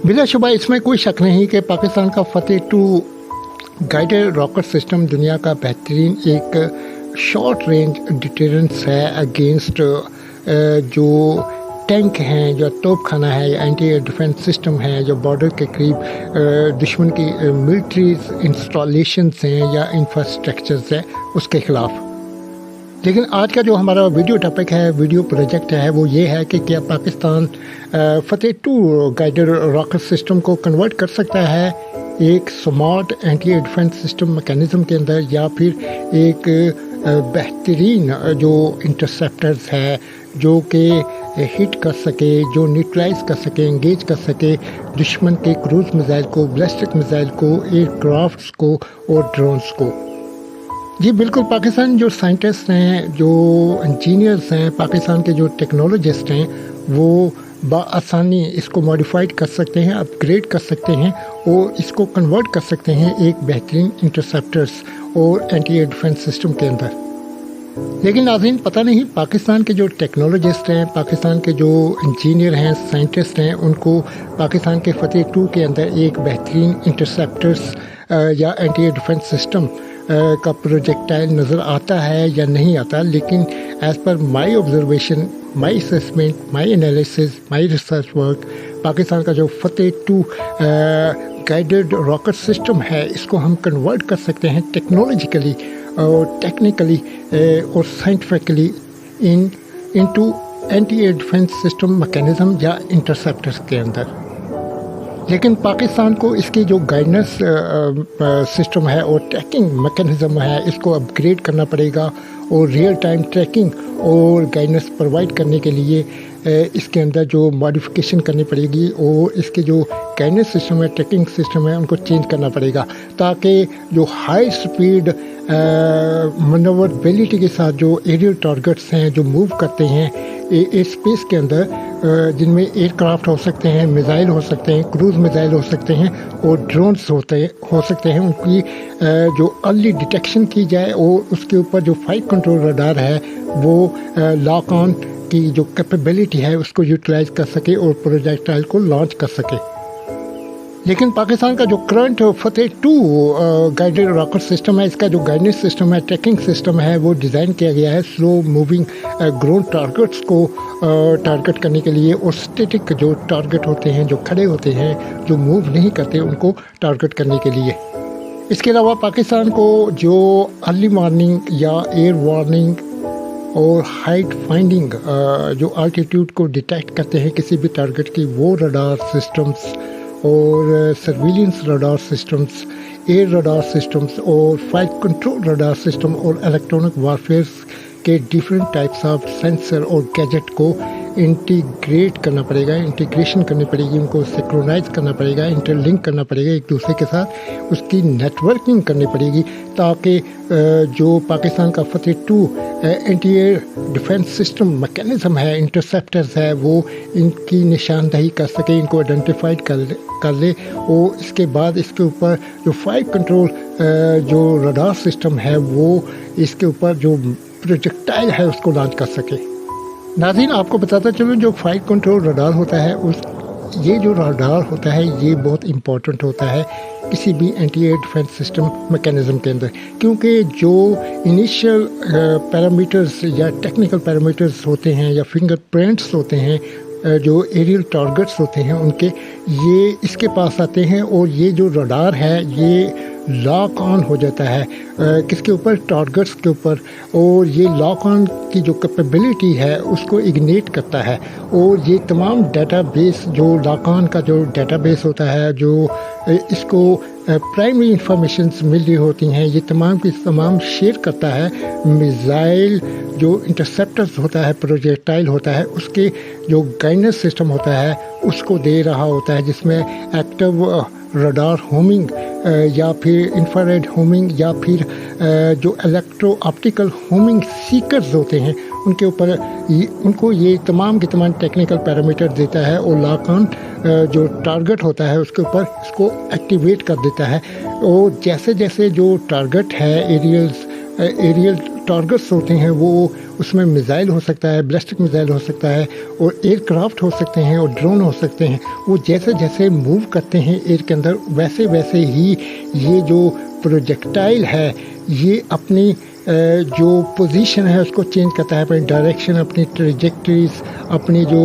बिलाशुबा इसमें कोई शक नहीं कि पाकिस्तान का फतेह-2 गाइडेड रॉकेट सिस्टम दुनिया का बेहतरीन एक शॉर्ट रेंज डिटरेंस है अगेंस्ट जो टैंक हैं, जो तोपखाना है या एंटी एयर डिफेंस सिस्टम है, जो बॉर्डर के करीब दुश्मन की मिलिट्रीज इंस्टॉलेशंस हैं या इंफ्रास्ट्रक्चर्स हैं, उसके ख़िलाफ़। लेकिन आज का जो हमारा वीडियो टॉपिक है, वीडियो प्रोजेक्ट है, वो ये है कि क्या पाकिस्तान फतेह-2 गाइडेड रॉकेट सिस्टम को कन्वर्ट कर सकता है एक smart anti air defence system mechanism के अंदर, या फिर एक बेहतरीन जो इंटरसेप्टर्स है जो कि हिट कर सके, जो न्यूट्रलाइज कर सके, इंगेज कर सके दुश्मन के क्रूज़ मिसाइल को, बैलिस्टिक मिसाइल को, एयरक्राफ्ट्स को और ड्रोन्स को। जी बिल्कुल, पाकिस्तान जो साइंटिस्ट हैं, जो इंजीनियर्स हैं, पाकिस्तान के जो टेक्नोलॉजिस्ट हैं, वो बआसानी इसको मॉडिफाइड कर सकते हैं, अपग्रेड कर सकते हैं और इसको कन्वर्ट कर सकते हैं एक बेहतरीन इंटरसेप्टर्स और एंटी एयर डिफेंस सिस्टम के अंदर। लेकिन नाज़रीन, पता नहीं पाकिस्तान के जो टेक्नोलॉजिस्ट हैं, पाकिस्तान के जो इंजीनियर हैं, साइंटिस्ट हैं, उनको पाकिस्तान के फतेह-2 के अंदर एक बेहतरीन इंटरसेप्टर्स या एंटी एयर डिफेंस सिस्टम का प्रोजेक्टाइल नज़र आता है या नहीं आता। लेकिन as per my observation, my assessment, my analysis, my research work, Pakistan का जो फतेह-2 गाइडेड रॉकेट सिस्टम है, इसको हम कन्वर्ट कर सकते हैं टेक्नोलॉजिकली और टेक्निकली और scientifically into anti air defence system mechanism या इंटरसेप्टर्स के अंदर। लेकिन पाकिस्तान को इसकी जो गाइडेंस सिस्टम है और ट्रैकिंग मैकेनिज़्म है, इसको अपग्रेड करना पड़ेगा और रियल टाइम ट्रैकिंग और गाइडेंस प्रोवाइड करने के लिए इसके अंदर जो मॉडिफिकेशन करनी पड़ेगी और इसके जो गाइडेंस सिस्टम है, ट्रैकिंग सिस्टम है, उनको चेंज करना पड़ेगा ताकि जो हाई स्पीड मनोवरबिलिटी के साथ जो एरियल टारगेट्स हैं जो मूव करते हैं एयर स्पेस के अंदर, जिनमें एयरक्राफ्ट हो सकते हैं, मिसाइल हो सकते हैं, क्रूज़ मिसाइल हो सकते हैं और ड्रोन्स हो सकते हैं, उनकी जो अर्ली डिटेक्शन की जाए और उसके ऊपर जो फाइट कंट्रोल रडार है वो लॉक ऑन की जो कैपेबिलिटी है उसको यूटिलाइज कर सके और प्रोजेक्टाइल को लॉन्च कर सके। लेकिन पाकिस्तान का जो करंट फतेह-2 गाइडेड रॉकेट सिस्टम है, इसका जो गाइडेंस सिस्टम है, ट्रैकिंग सिस्टम है, वो डिज़ाइन किया गया है स्लो मूविंग ग्राउंड टारगेट्स को टारगेट करने के लिए और स्टैटिक जो टारगेट होते हैं, जो खड़े होते हैं, जो मूव नहीं करते, उनको टारगेट करने के लिए। इसके अलावा पाकिस्तान को जो अर्ली वार्निंग या एयर वार्निंग और हाइट फाइंडिंग जो आल्टीट्यूड को डिटेक्ट करते हैं किसी भी टारगेट की, वो रडार सिस्टम्स और surveillance radar systems, air radar systems और फाइट कंट्रोल रडार सिस्टम और इलेक्ट्रॉनिक वारफेयर के डिफरेंट टाइप्स ऑफ सेंसर और गैजेट को इंटीग्रेट करना पड़ेगा, इंटीग्रेशन करनी पड़ेगी, उनको सिंक्रोनाइज करना पड़ेगा, इंटरलिंक करना पड़ेगा एक दूसरे के साथ, उसकी नेटवर्किंग करनी पड़ेगी ताकि जो पाकिस्तान का फतेह-2 anti air defence system mechanism है, इंटरसेप्टर्स है, वो इनकी निशानदही कर सके, इनको आइडेंटिफाइड कर ले और इसके बाद इसके ऊपर जो फाइट कंट्रोल जो रडार सिस्टम है वो इसके ऊपर जो प्रोजेक्टाइल है उसको लॉन्च कर सके। नाज़रीन, आपको बताता चलूँ, जो फाइट कंट्रोल रडार होता है ये जो रडार होता है ये बहुत इम्पोर्टेंट होता है किसी भी anti air defence system mechanism के अंदर, क्योंकि जो इनिशियल पैरामीटर्स या टेक्निकल पैरामीटर्स होते हैं या फिंगरप्रिंट्स होते हैं, जो एरियल टारगेट्स होते हैं उनके, ये इसके पास आते हैं और ये जो रडार है ये लॉक ऑन हो जाता है किसके ऊपर, टारगेट्स के ऊपर, और ये लॉक ऑन की जो कैपेबिलिटी है उसको इग्नेट करता है और ये तमाम डेटाबेस, जो लॉक ऑन का जो डेटाबेस होता है, जो इसको प्राइमरी इंफॉर्मेशंस मिल रही होती हैं, ये तमाम की तमाम शेयर करता है। मिसाइल जो इंटरसेप्टर्स होता है, प्रोजेक्टाइल होता है, उसके जो गाइडेंस सिस्टम होता है उसको दे रहा होता है, जिसमें एक्टिव रडार होमिंग या फिर इंफ्रारेड होमिंग या फिर जो इलेक्ट्रो ऑप्टिकल होमिंग सीकर्स होते हैं उनके ऊपर उनको ये तमाम के तमाम टेक्निकल पैरामीटर देता है और लॉक ऑन जो टारगेट होता है उसके ऊपर इसको एक्टिवेट कर देता है। और जैसे जैसे जो टारगेट है एरियल टारगेट्स होते हैं वो उसमें मिसाइल हो सकता है, बैलिस्टिक मिसाइल हो सकता है और एयरक्राफ्ट हो सकते हैं और ड्रोन हो सकते हैं। वो जैसे जैसे मूव करते हैं एयर के अंदर वैसे वैसे ही ये जो प्रोजेक्टाइल है ये अपनी जो पोजीशन है उसको चेंज करता है, अपनी डायरेक्शन, अपनी ट्रेजेक्टरीज, अपनी जो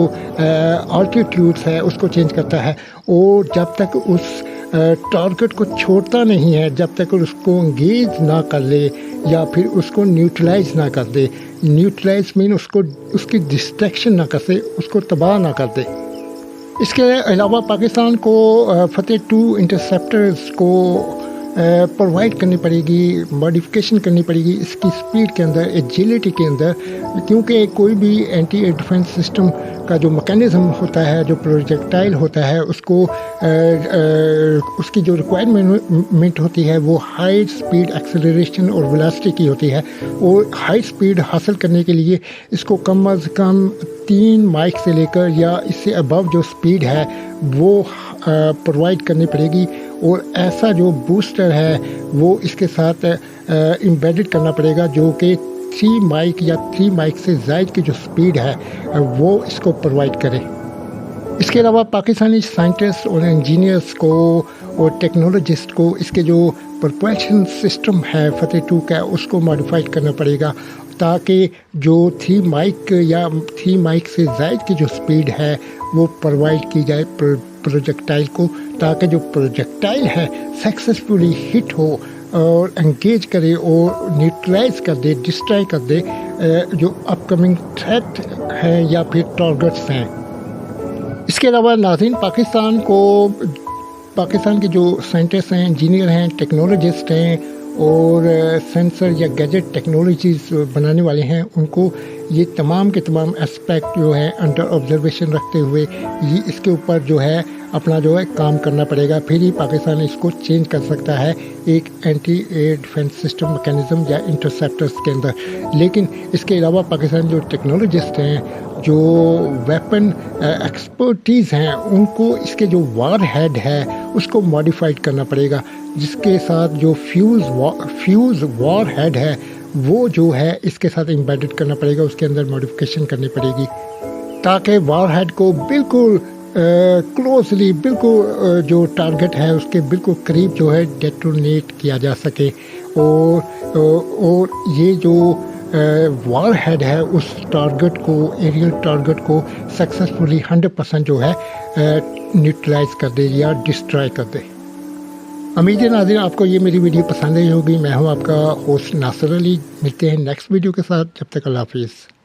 ऑल्टीट्यूड्स है उसको चेंज करता है। और जब तक उस टारगेट को छोड़ता नहीं है, जब तक उसको इंगेज ना कर ले या फिर उसको न्यूट्रलाइज ना कर दे, न्यूट्रलाइज मीन उसको उसकी डिस्ट्रैक्शन ना कर दे, उसको तबाह ना कर दे। इसके अलावा पाकिस्तान को फतेह 2 इंटरसेप्टर्स को प्रोवाइड करनी पड़ेगी, मॉडिफिकेशन करनी पड़ेगी इसकी स्पीड के अंदर, एजिलिटी के अंदर, क्योंकि कोई भी एंटी एयर डिफेंस सिस्टम का जो मैकेनिज़्म होता है, जो प्रोजेक्टाइल होता है, उसको उसकी जो रिक्वायरमेंट होती है वो हाई स्पीड एक्सेलरेशन और वेलोसिटी की होती है। और हाई स्पीड हासिल करने के लिए इसको कम अज़ कम 3 माइक से लेकर या इससे अबव जो स्पीड है वो प्रोवाइड करनी पड़ेगी। और ऐसा जो बूस्टर है वो इसके साथ एम्बेडेड करना पड़ेगा जो कि 3 माइक या 3 माइक से ज़ायद की जो स्पीड है वो इसको प्रोवाइड करे। इसके अलावा पाकिस्तानी साइंटिस्ट और इंजीनियर्स को और टेक्नोलॉजिस्ट को इसके जो प्रोपल्शन सिस्टम है फतेह 2 का उसको मॉडिफाइड करना पड़ेगा ताकि जो 3 माइक या 3 माइक से ज़ायद की जो स्पीड है वो प्रोवाइड की जाए प्रोजेक्टाइल को, ताकि जो प्रोजेक्टाइल है सक्सेसफुली हिट हो और एंगेज करे और न्यूट्रलाइज कर दे, डिस्ट्रॉय कर दे जो अपकमिंग थ्रेट हैं या फिर टारगेट्स हैं। इसके अलावा नाज़रीन, पाकिस्तान के जो साइंटिस्ट हैं, इंजीनियर हैं, टेक्नोलॉजिस्ट हैं और सेंसर या गैजेट टेक्नोलॉजीज़ बनाने वाले हैं, उनको ये तमाम के तमाम एस्पेक्ट जो है अंडर ऑब्जर्वेशन रखते हुए ये इसके ऊपर जो है अपना जो है काम करना पड़ेगा, फिर ही पाकिस्तान इसको चेंज कर सकता है एक anti air defence system mechanism या इंटरसेप्टर्स के अंदर। लेकिन इसके अलावा पाकिस्तान जो टेक्नोलॉजिस्ट हैं, जो वेपन एक्सपर्टीज़ हैं, उनको इसके जो वार हेड है उसको मॉडिफाइड करना पड़ेगा, जिसके साथ जो फ्यूज़ वार हेड है वो जो है इसके साथ एम्बेडेड करना पड़ेगा, उसके अंदर मॉडिफिकेशन करनी पड़ेगी ताकि वार हेड को बिल्कुल क्लोजली, बिल्कुल जो टारगेट है उसके बिल्कुल करीब जो है डेटोनेट किया जा सके। और ये जो वार हेड है उस टारगेट को, एरियल टारगेट को सक्सेसफुली 100% जो है न्यूट्रलाइज कर दे या डिस्ट्रॉय कर दे। उम्मीद है नाज़रीन आपको ये मेरी वीडियो पसंद आई होगी। मैं हूँ आपका होस्ट नासिर अली। मिलते हैं नेक्स्ट वीडियो के साथ, जब तक अल्लाह हाफिज़।